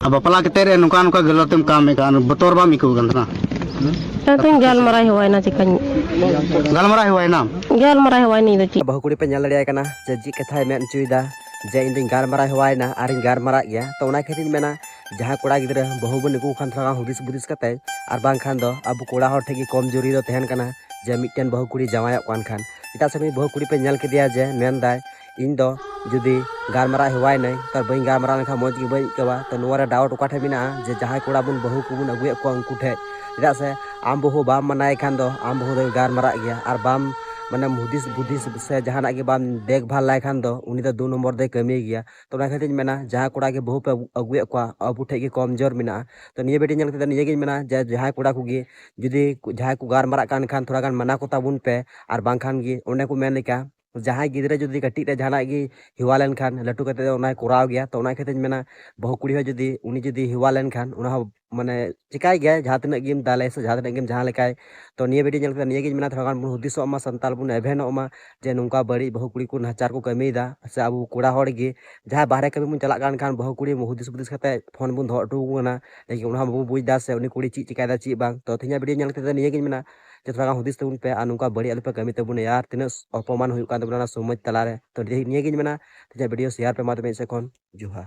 अब बापला केते नुका नुका गलतम काम में कान बतौर बा मिको गंधना तुम गालमरा हुआ ना चिकन गालमरा हुआ ना गालमरा हुआ नहीं तो बहु कुड़ी पे नल कना जे जी कथा मेन चुईदा जे इन दिन गालमरा हुआ ना आर गालमरा गया तो ओना खातिर मेना जहां कोड़ा गिदरा बहु बन को खान थोड़ा हुदिस बुदिस कते आर बांग खान दो अब कोड़ा हर ठेकी कमजोरी दो तहन कना जे मिटन बहु कुड़ी जावाय कान खान इटा से बहु कुड़ी पे नल के दिया जे मेन दाय इन दो जुदी गालमरा हुआ नहीं तर बई गालमरा लेखा मौज की बई कवा तो नोरा डाउट ओकाठे बिना जे जहां कोड़ा बुन बहु को बुन अगुए को अंकु ठे इटा से आम बहु बाम मनाय खान दो आम बहु दो गालमरा गया आर बाम माने हुदिस बुदिस से जहां के बाम देखभाल लाय खान दो उनी तो 2 नंबर दे कमी गया तो ना खातिर मेना जहां कोड़ा के बहु पे अगुए को अबु ठे के कमजोर मिना तो निये बेटी नल के निये गे मेना जहां कोड़ा को गे जुदी जहां को गालमरा कान खान थोड़ा गान मना को ताबुन पे आर बांग खान गे ओने को मेन लेका जहां गिदरे जुदी कटी रे जहां गी हिवा लेन खान लटू कते ओना कोराव गया तो ओना खातिर मेना बहु कुड़ी हो जुदी उनी जुदी हिवा लेन खान ओना माने चिकाय गया जहां तने गेम दाले से जहां तने गेम जहां लेकाय तो निये बेटी नल निये गे मेना थोड़ा गान हुदिसो मा संताल बुन एभेनो मा जे नुका बड़ी बहु कुड़ी को नाचार को कमीदा से अब कोड़ा हड़ गे जहां बाहरे कमी बुन चला खान बहु कुड़ी हुदिस बुदिस कते फोन बुन धो अटू गुना लेकिन ओना बु बुझदा से उनी कुड़ी ची चिकायदा ची बांग तो थिया बेटी नल के निये गे मेना जे थोड़ा हुदिस तबुन पे आ नुका बड़ी अलपे कमी तबुन यार तिना अपमान हुई कान तबुना समाज तलारे तो निये गे मेना थिया वीडियो शेयर पे मा तबे से कोन जुहा।